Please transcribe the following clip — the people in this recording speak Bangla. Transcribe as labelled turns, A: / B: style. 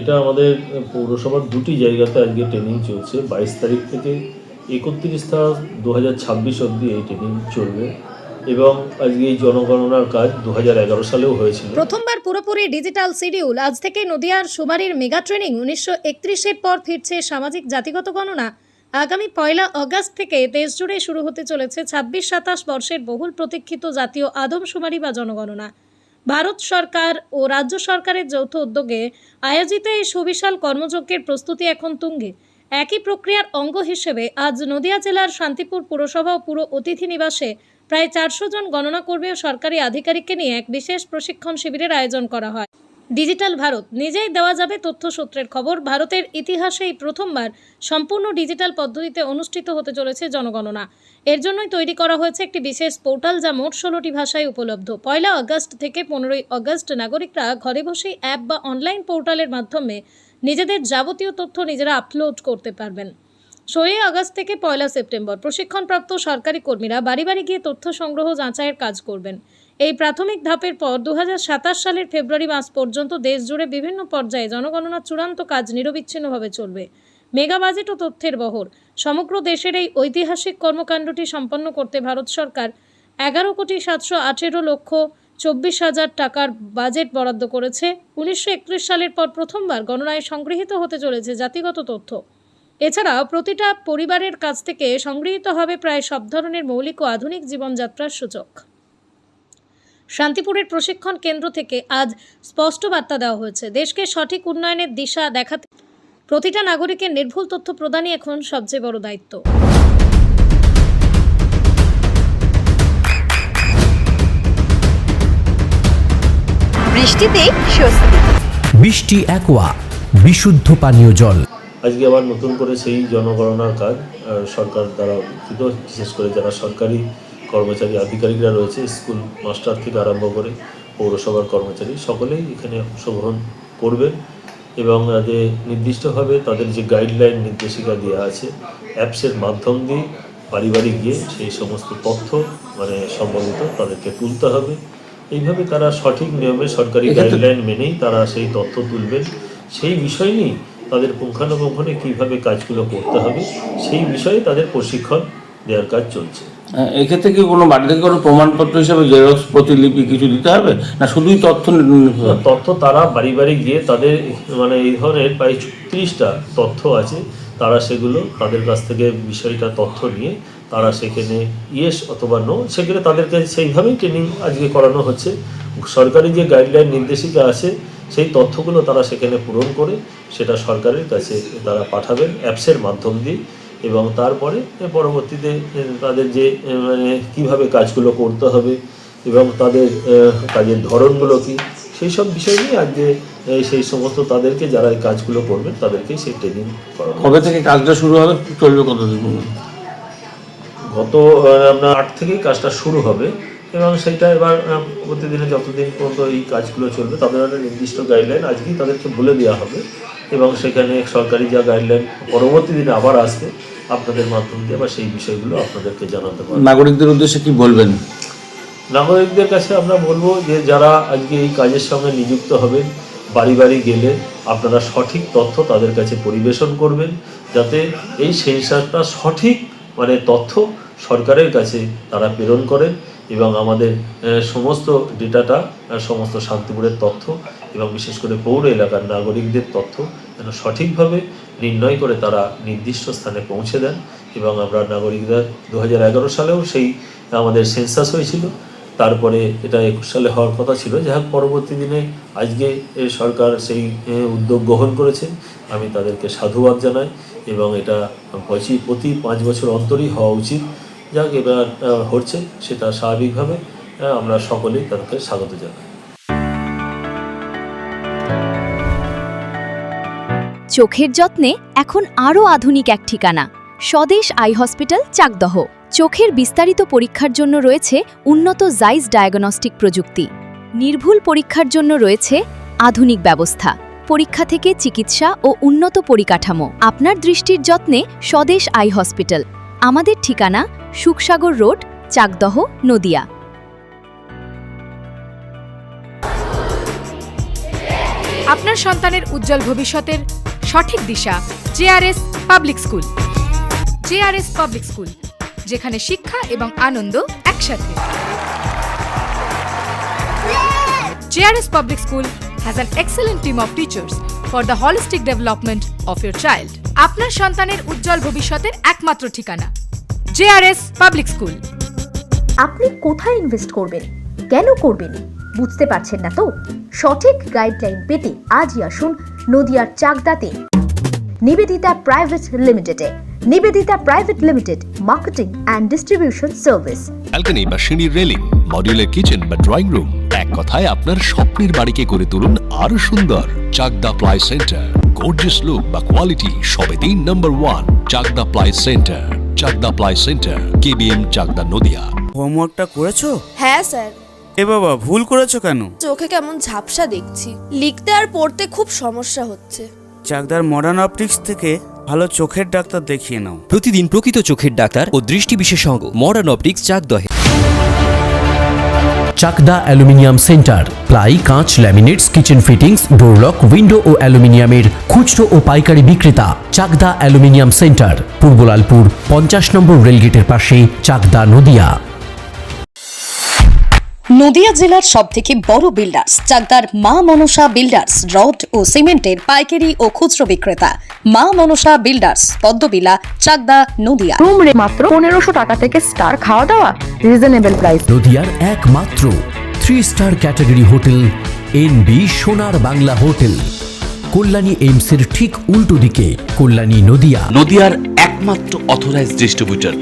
A: এটা আমাদের পৌরসভার দুটি জায়গাতে আজকে ট্রেনিং চলছে। 22 তারিখ থেকে 31/3/2026 অবধি এই ট্রেনিং চলবে এবং আজকে এই জনগণনার কাজ 2011 সালেও হয়েছিল।
B: প্রথমবার পুরোপুরি ডিজিটাল শিডিউল। আজ থেকে নদিয়ার সুমারির মেগা ট্রেনিং। 1931-এর পর ফিরছে সামাজিক জাতিগত গণনা। আগামী 1 আগস্ট থেকে দেশজুড়ে শুরু হতে চলেছে 26-27 বর্ষের বহুল প্রতীক্ষিত জাতীয় আদমশুমারি বা জনগণনা। ভারত সরকার ও রাজ্য সরকারের যৌথ উদ্যোগে আয়োজিত এই সুবিশাল কর্মযজ্ঞের প্রস্তুতি এখন তুঙ্গে। একই প্রক্রিয়ার অঙ্গ হিসেবে আজ নদিয়া জেলার শান্তিপুর পুরসভা ও পুর অতিথি নিবাসে প্রায় 400 জন গণনা কর্মী ও সরকারি আধিকারিককে নিয়ে এক বিশেষ প্রশিক্ষণ শিবিরের আয়োজন করা হয়। ডিজিটাল ভারত, নিজেই দেওয়া যাবে তথ্য সূত্রের খবর। ভারতের ইতিহাসেই প্রথমবার সম্পূর্ণ ডিজিটাল পদ্ধতিতে অনুষ্ঠিত হতে চলেছে জনগণনা। এর জন্যই তৈরি করা হয়েছে একটি বিশেষ পোর্টাল, যা মোট 16টি ভাষায় উপলব্ধ। 1 আগস্ট থেকে 15 আগস্ট নাগরিকরা ঘরে বসেই অ্যাপ বা অনলাইন পোর্টালের মাধ্যমে নিজেদের যাবতীয় তথ্য নিজেরা আপলোড করতে পারবেন। 16 আগস্ট থেকে 1 সেপ্টেম্বর প্রশিক্ষণপ্রাপ্ত সরকারি কর্মীরা বাড়ি বাড়ি গিয়ে তথ্য সংগ্রহ যাচাইয়ের কাজ করবেন। এই প্রাথমিক ধাপের পর 2027 সালের ফেব্রুয়ারি মাস পর্যন্ত দেশ জুড়ে বিভিন্ন পর্যায়ে জনগণনার চূড়ান্ত কাজ নিরবিচ্ছিন্নভাবে চলবে। মেগা বাজেট ও তথ্যের বহর। সমগ্র দেশের এই ঐতিহাসিক কর্মকাণ্ডটি সম্পন্ন করতে ভারত সরকার 11,718,24,000 টাকার বাজেট বরাদ্দ করেছে। 1931 সালের পর প্রথমবার গণনায় সংগৃহীত হতে চলেছে জাতিগত তথ্য। এছাড়াও প্রতিটা পরিবারের কাছ থেকে সংগৃহীত হবে প্রায় সব ধরনের মৌলিক ও আধুনিক জীবনযাত্রার সূচক। শান্তিপুরের প্রশিক্ষণ কেন্দ্র থেকে আজ স্পষ্ট বার্তা দেওয়া হয়েছে, দেশকে সঠিক উন্নয়নের দিশা দেখাতে প্রতিটা নাগরিকের নির্ভুল তথ্য প্রদানই এখন সবচেয়ে বড় দায়িত্ব।
C: বৃষ্টিতে স্বস্তি।
D: বৃষ্টি অ্যাকোয়া, বিশুদ্ধ পানীয় জল।
A: আজকে আবার নতুন করে সেই জনগণনার কাজ সরকার দ্বারা উত্থিত, বিশেষ করে যারা সরকারি কর্মচারী আধিকারিকরা রয়েছে, স্কুল মাস্টার থেকে আরম্ভ করে পৌরসভার কর্মচারী সকলেই এখানে অংশগ্রহণ করবেন এবং তাদের নির্দিষ্টভাবে তাদের যে গাইডলাইন নির্দেশিকা দেওয়া আছে অ্যাপসের মাধ্যম দিয়ে বাড়ি বাড়ি গিয়ে সেই সমস্ত তথ্য সম্বলিত তাদেরকে তুলতে হবে। এইভাবে তারা সঠিক নিয়মে সরকারি গাইডলাইন মেনেই তারা সেই তথ্য তুলবেন। সেই বিষয় নিয়েই তাদের পুঙ্খানুপুঙ্খনে কীভাবে কাজগুলো করতে হবে সেই বিষয়ে তাদের প্রশিক্ষণ দেওয়ার কাজ চলছে।
E: এক্ষেত্রে কি কোনো বাড়ি থেকে কোনো প্রমাণপত্র হিসাবে জেরক্স প্রতিলিপি কিছু দিতে হবে, না শুধুই
A: তথ্য তারা বাড়ি বাড়ি গিয়ে তাদের এই ধরনের প্রায় 36টা তথ্য আছে, তারা সেগুলো তাদের কাছ থেকে বিষয়টা তথ্য নিয়ে তারা সেখানে ইয়েস অথবা নো, সেখানে তাদের কাছে সেইভাবেই ট্রেনিং আজকে করানো হচ্ছে। সরকারি যে গাইডলাইন নির্দেশিকা আছে সেই তথ্যগুলো তারা সেখানে পূরণ করে সেটা সরকারের কাছে তারা পাঠাবেন অ্যাপসের মাধ্যম দিয়ে এবং তারপরে পরবর্তীতে তাদের যে কীভাবে কাজগুলো করতে হবে এবং তাদের কাজের ধরনগুলো কী সেই সব বিষয় নিয়ে আজকে সেই সমস্ত তাদেরকে যারা এই কাজগুলো করবেন তাদেরকেই সেই ট্রেনিং করানো।
E: কবে থেকে কাজটা শুরু হবে, চলবে কতদিন?
A: গত আপনার 8 থেকেই কাজটা শুরু হবে এবং সেইটা এবার প্রতিদিনে যতদিন পর্যন্ত এই কাজগুলো চলবে তাদের একটা নির্দিষ্ট গাইডলাইন আজকেই তাদেরকে বলে দেওয়া হবে এবং সেখানে সরকারি যা গাইডলাইন পরবর্তী দিনে আবার আসবে আপনাদের মাধ্যম দিয়ে আবার সেই বিষয়গুলো আপনাদেরকে জানাতে পারবো।
E: নাগরিকদের উদ্দেশ্যে কি বলবেন?
A: নাগরিকদের কাছে আমরা বলবো যে যারা আজকে এই কাজের সঙ্গে নিযুক্ত হবেন বাড়ি বাড়ি গেলে আপনারা সঠিক তথ্য তাদের কাছে পরিবেশন করবেন, যাতে এই সেন্সারটা সঠিক তথ্য সরকারের কাছে তারা প্রেরণ করেন এবং আমাদের সমস্ত ডেটাটা সমস্ত শান্তিপুরের তথ্য এবং বিশেষ করে পৌর এলাকার নাগরিকদের তথ্য যেন সঠিকভাবে নির্ণয় করে তারা নির্দিষ্ট স্থানে পৌঁছে দেন। এবং আমরা নাগরিকরা 2011 সালেও সেই আমাদের সেন্সাস হয়েছিল, তারপরে এটা 21 সালে হওয়ার কথা ছিল, যাই হোক পরবর্তী দিনে আজকে সরকার সেই উদ্যোগ গ্রহণ করেছেন, আমি তাদেরকে সাধুবাদ জানাই এবং এটা প্রতি 5 বছর অন্তরই হওয়া উচিত। যাক এবার হচ্ছে সেটা স্বাভাবিকভাবে আমরা সকলেই তাদেরকে স্বাগত জানাই।
C: চোখের যত্নে এখন আরও আধুনিক এক ঠিকানা, স্বদেশ আই হসপিটাল, চাকদহ। চোখের বিস্তারিত পরীক্ষার জন্য রয়েছে উন্নত জাইস ডায়াগনস্টিক প্রযুক্তি। নির্ভুল পরীক্ষার জন্য রয়েছে আধুনিক ব্যবস্থা, পরীক্ষা থেকে চিকিৎসা ও উন্নত পরিকাঠামো। আপনার দৃষ্টির যত্নে স্বদেশ আই হসপিটাল। আমাদের ঠিকানা সুখসাগর রোড, চাকদহ, নদিয়া।
F: আপনার সন্তানের উজ্জ্বল ভবিষ্যতের সঠিক দিশা JRS public school. JRS public school, যেখানে শিক্ষা এবং আনন্দ একসাথে। JRS public school has an excellent team of teachers for the holistic development of your child. আপনার সন্তানের উজ্জ্বল ভবিষ্যতের একমাত্র ঠিকানা জেআরএস পাবলিক স্কুল।
G: আপনি কোথায় ইনভেস্ট করবেন, কেন করবেন, বুঝতে পারছেন না তো? সঠিক গাইডলাইন পেতে আজই আসুন নদিয়ার চাকদাতে নিবেদিতা প্রাইভেট লিমিটেডে। Nivedita private limited, marketing and distribution service.
H: Balcony বা সিঁড়ির রেলিং, মডিউলার কিচেন বা ড্রয়িং রুম, এক কথায় আপনার স্বপ্নের বাড়িকে করে তুলুন আরো সুন্দর। Chakdaha ply centre, gorgeous look বা কোয়ালিটি সবেতেই number 1। Chakdaha ply centre, Chakdaha ply centre, KBM, Chakdaha, Nadia.
I: হোমওয়ার্কটা করেছো?
J: হ্যাঁ স্যার।
I: এ বাবা, ভুল করেছো কেন?
J: চোখে কেমন ঝাপসা দেখছি, লিখতে আর পড়তে খুব সমস্যা হচ্ছে।
I: চাকদার মডার্ন অপটিক্স থেকে ভালো চোখের ডাক্তার দেখিয়ে নাও।
K: প্রতিদিন প্রকৃত চোখের ডাক্তার ও দৃষ্টি বিশেষজ্ঞ মডার্ন অপটিক্স চাকদহে।
D: চাকদা অ্যালুমিনিয়াম সেন্টার, প্লাই, কাঁচ, laminates, kitchen fittings, door lock, window ও অ্যালুমিনিয়ামের খুচরো ও পাইকারি বিক্রেতা। Chakdaha aluminium centre, Purbalalpur 50 number রেলগেটের পাশে, চাকদা, নদিয়া।
B: নদিয়া জেলার সবথেকে বড় বিল্ডার্স চাকদার মা মনসা বিল্ডার্স, রড ও সিমেন্টের পাইকারি ও খুচরো বিক্রেতা। মা মনসা বিল্ডার্স, পদ্মবিলা, চাকদা, নদিয়া।
G: রুম রে মাত্র 1500 টাকা থেকে স্টার, খাওয়া দাওয়া রিজনেবল প্রাইস।
D: নদিয়ার একমাত্র 3 স্টার ক্যাটাগরি হোটেল এনবি সোনার বাংলা হোটেল, কল্যাণী এইমসের ঠিক উল্টো দিকে, কল্যাণী, নদিয়া।
H: নদিয়ার একমাত্র অথরাইজড ডিস্ট্রিবিউটর